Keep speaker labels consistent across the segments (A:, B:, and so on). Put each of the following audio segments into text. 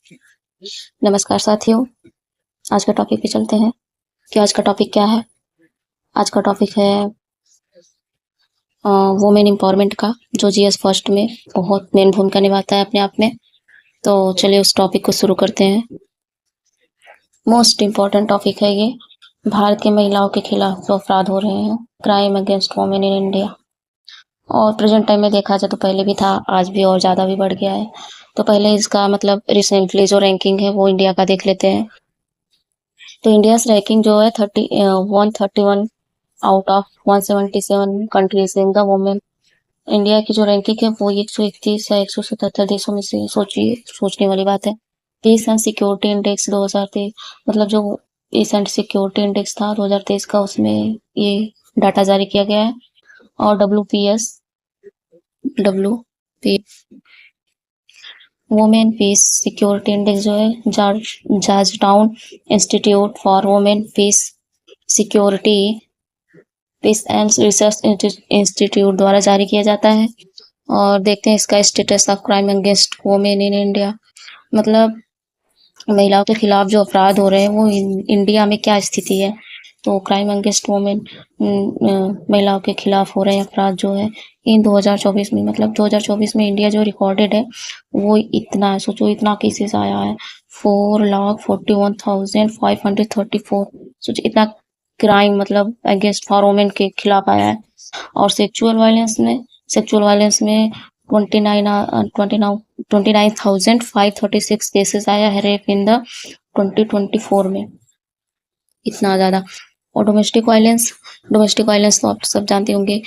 A: नमस्कार साथियों, आज का टॉपिक पे चलते हैं कि आज का टॉपिक क्या है। आज का टॉपिक है वुमेन एम्पावरमेंट का, जो जीएस फर्स्ट में बहुत मेन भूमिका निभाता है अपने आप में। तो चलिए उस टॉपिक को शुरू करते हैं। मोस्ट इम्पॉर्टेंट टॉपिक है ये। भारत की महिलाओं के खिलाफ जो अपराध हो रहे हैं, crime against women in India. और प्रेजेंट टाइम में देखा जाए तो पहले भी था, आज भी और ज़्यादा भी बढ़ गया है। तो पहले इसका मतलब रिसेंटली जो रैंकिंग है वो इंडिया का देख लेते हैं। तो इंडिया रैंकिंग जो है 131 out of 177 countries in the women. India की जो रैंकिंग है वो 131 या 177 देशों में से, सोचिए, सोचने वाली बात है। पीस एंड सिक्योरिटी इंडेक्स 2023, मतलब जो पीस एंड सिक्योरिटी इंडेक्स था 2023 का, उसमें ये डाटा जारी किया गया है। और W women peace security index जो है Georgetown institute for women peace security peace and research institute द्वारा जारी किया जाता है। और देखते हैं इसका status of crime against women in India, मतलब महिलाओं के खिलाफ जो अपराध हो रहे हैं वो इंडिया में क्या स्थिति है। तो क्राइम अगेंस्ट वुमेन, महिलाओं के खिलाफ हो रहे अपराध जो है इन 2024 में, मतलब 2024 में इंडिया जो रिकॉर्डेड है वो इतना है, सोचो इतना केसेस आया है, 4,41,534। सोचो इतना क्राइम मतलब अगेंस्ट फॉर वुमेन के खिलाफ आया है। और सेक्सुअल वायलेंस में 29,536 केसेस आया है रेप इन द 2024 में, इतना ज़्यादा। और डोमेस्टिक वायलेंस तो आप सब जानते होंगे,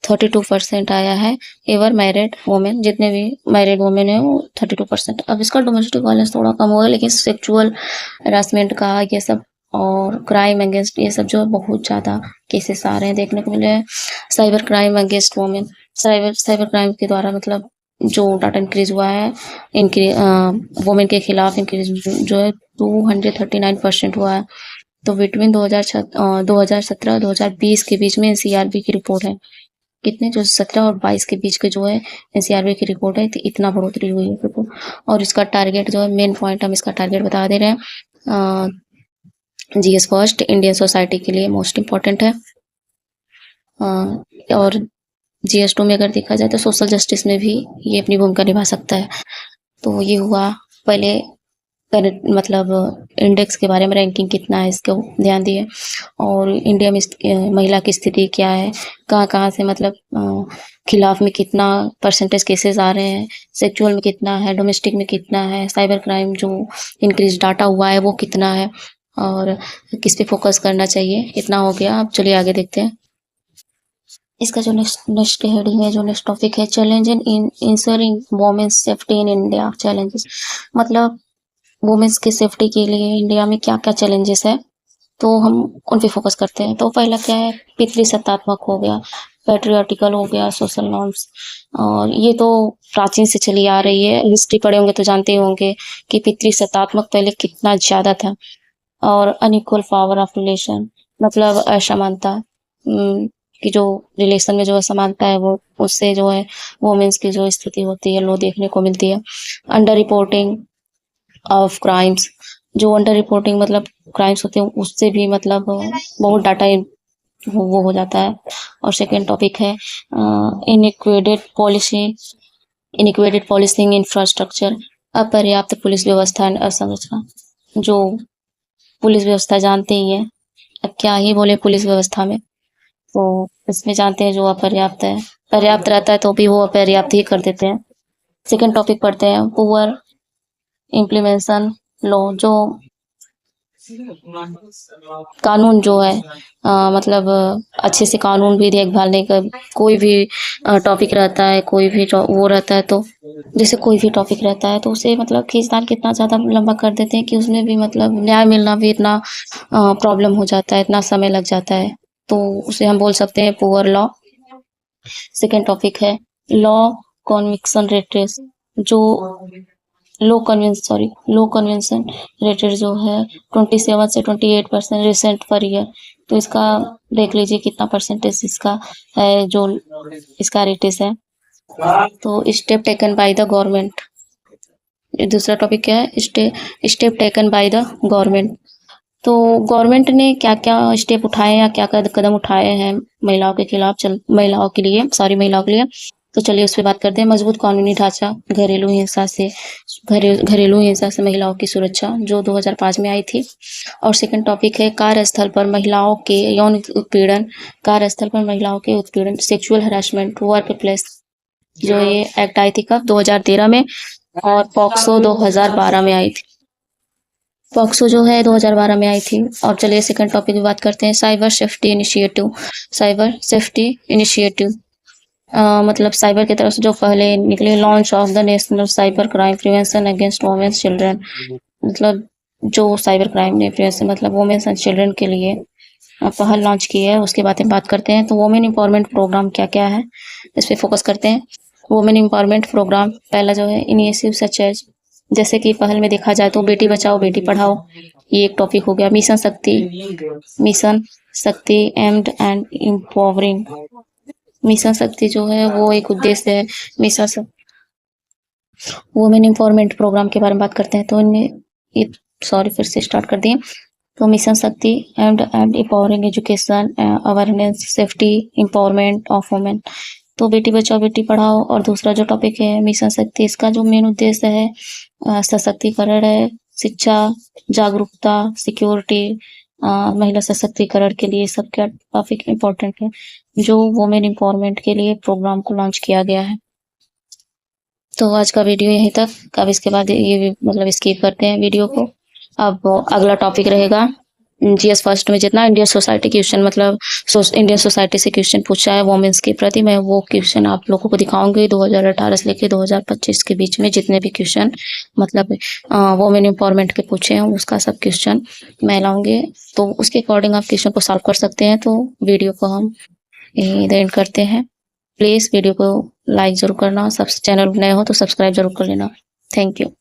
A: 32% आया है। एवर मैरिड वुमेन, जितने भी मैरिड वुमेन है वो 32%। अब इसका डोमेस्टिक वायलेंस थोड़ा कम होगा, लेकिन सेक्सुअल हरासमेंट का ये सब और क्राइम अगेंस्ट ये सब जो बहुत ज़्यादा केसेस आ रहे हैं, देखने को मिले हैं। Cyber crime against women, cyber crime के द्वारा मतलब जो डाटा इंक्रीज हुआ है, वुमेन के खिलाफ इंक्रीज जो है 239% हुआ है। तो बिटवीन 2017-2020 के बीच में एनसीआरबी की रिपोर्ट है, कितने जो 17 और 22 के बीच के जो है एनसीआरबी की रिपोर्ट है, तो इतना बढ़ोतरी हुई है। और इसका टारगेट जो है, मेन पॉइंट हम इसका टारगेट बता दे रहे हैं। जीएस फर्स्ट इंडियन सोसाइटी के लिए मोस्ट इम्पॉर्टेंट है। और जीएस2 में अगर देखा जाए तो सोशल जस्टिस में भी ये अपनी भूमिका निभा सकता है। तो ये हुआ पहले मतलब इंडेक्स के बारे में, रैंकिंग कितना है इसको ध्यान दिए। और इंडिया में महिला की स्थिति क्या है, कहाँ से मतलब खिलाफ में कितना परसेंटेज केसेस आ रहे हैं, सेक्सुअल में कितना है, डोमेस्टिक में कितना है, साइबर क्राइम जो इंक्रीज डाटा हुआ है वो कितना है, और किस पे फोकस करना चाहिए। इतना हो गया, अब चलिए आगे देखते हैं। इसका जो नेक्स्ट हेडिंग है, जो नेक्स्ट टॉपिक है, challenge in ensuring women's safety in India. Challenges मतलब वुमेन्स की सेफ्टी के लिए इंडिया में क्या क्या चैलेंजेस है, तो हम उन पे फोकस करते हैं। तो पहला क्या है, पितृसत्तात्मक हो गया, पैट्रियार्टिकल हो गया, सोशल नॉर्म्स। और ये तो प्राचीन से चली आ रही है, हिस्ट्री पढ़े होंगे तो जानते होंगे कि पितृसत्तात्मक पहले कितना ज़्यादा था। और अनइक्वल पावर ऑफ रिलेशन, मतलब असमानता, कि जो रिलेशन में जो असमानता है वो उससे जो है वुमेन्स की जो स्थिति होती है लो देखने को मिलती है। अंडर रिपोर्टिंग ऑफ क्राइम्स, जो अंडर रिपोर्टिंग मतलब क्राइम्स होते हैं उससे भी मतलब बहुत डाटा वो हो जाता है। और सेकेंड टॉपिक है इनइक्वेटेड पॉलिसिंग इंफ्रास्ट्रक्चर, अपर्याप्त पुलिस व्यवस्था एंड असंरचना। जो पुलिस व्यवस्था जानते ही है, अब क्या ही बोले पुलिस व्यवस्था में, तो इसमें जानते हैं जो अपर्याप्त है, पर्याप्त रहता है तो भी वो अपर्याप्त ही कर देते हैं। सेकेंड टॉपिक पढ़ते हैं, पुअर इम्प्लीमेंटेशन लॉ, जो कानून जो है मतलब अच्छे से कानून भी देखभाल नहीं कर, कोई भी टॉपिक रहता है, कोई भी वो रहता है, तो जैसे कोई भी टॉपिक रहता है तो उसे मतलब खींचतान कितना ज़्यादा लंबा कर देते हैं कि उसमें भी मतलब न्याय मिलना भी इतना प्रॉब्लम हो जाता है, इतना समय लग जाता है। तो उसे हम बोल सकते हैं पुअर लॉ। सेकेंड टॉपिक है लॉ कन्विक्शन रेट्स, जो लो कन्वेंशन रेटेड जो है 27 से 28% रिसेंट पर ईयर। तो इसका देख लीजिए कितना परसेंटेज इसका है, जो इसका रेटेज है। तो step taken by the government, दूसरा टॉपिक क्या है, step taken by the government. तो गवर्नमेंट ने क्या क्या स्टेप उठाए या क्या कदम उठाए हैं महिलाओं के खिलाफ, महिलाओं के लिए, महिलाओं के लिए। तो चलिए उस पर बात करते हैं। मजबूत कानूनी ढांचा, घरेलू हिंसा से महिलाओं की सुरक्षा, जो 2005 में आई थी। और सेकंड टॉपिक है कार्यस्थल पर महिलाओं के यौन उत्पीड़न, कार्यस्थल पर महिलाओं के उत्पीड़न, सेक्सुअल हरासमेंट वर्क प्लेस, जो ये एक्ट आई थी कब, 2013 में। और पॉक्सो 2012 में आई थी। पॉक्सो जो है 2012 में आई थी। और चलिए सेकंड टॉपिक की बात करते हैं, cyber safety initiative. Cyber safety initiative मतलब साइबर की तरफ से जो पहले निकले, launch of the national cyber crime prevention against women's children, मतलब जो साइबर क्राइम ने प्रिवेंशन मतलब वुमेन्स एंड चिल्ड्रन के लिए पहल लॉन्च की है, उसके बारे में बात करते हैं। तो वुमेन एम्पावरमेंट प्रोग्राम क्या क्या है, इस पे फोकस करते हैं। वुमेन एम्पावरमेंट प्रोग्राम पहला जो है, इनिशिएटिव सच एज, जैसे कि पहल में देखा जाए तो बेटी बचाओ बेटी पढ़ाओ, ये एक टॉपिक हो गया। मिशन शक्ति एम्ड एंड एम्पावरिंग। मिशन शक्ति जो है वो एक उद्देश्य है। मिशन वुमेन एम्पावरमेंट प्रोग्राम के बारे में बात करते हैं। तो इनमें सॉरी फिर से स्टार्ट कर दिए। तो मिशन शक्ति and empowering education, awareness, safety, empowerment of women. तो बेटी बचाओ बेटी पढ़ाओ। और दूसरा जो टॉपिक है मिशन शक्ति, इसका जो मेन उद्देश्य है सशक्तिकरण है, शिक्षा, जागरूकता, सिक्योरिटी, महिला सशक्तिकरण के लिए सब क्या टॉपिक इम्पोर्टेंट है, जो वुमेन एम्पावरमेंट के लिए प्रोग्राम को लॉन्च किया गया है। तो आज का वीडियो यहीं तक। अब इसके बाद ये मतलब स्किप करते हैं वीडियो को। अब अगला टॉपिक रहेगा जीएस फर्स्ट में जितना इंडियन सोसाइटी क्वेश्चन, मतलब इंडियन सोसाइटी से क्वेश्चन पूछा है वुमेन्स के प्रति, मैं वो क्वेश्चन आप लोगों को दिखाऊंगी 2018 से लेकर 2025 के बीच में जितने भी क्वेश्चन मतलब वुमेन एम्पावरमेंट के पूछे हैं, उसका सब क्वेश्चन मैं लाऊंगी। तो उसके अकॉर्डिंग आप क्वेश्चन को सॉल्व कर सकते हैं। तो वीडियो को हम इधर एंड करते हैं। प्लीज़ वीडियो को लाइक जरूर करना, सब चैनल नए हो तो सब्सक्राइब जरूर कर लेना। Thank you.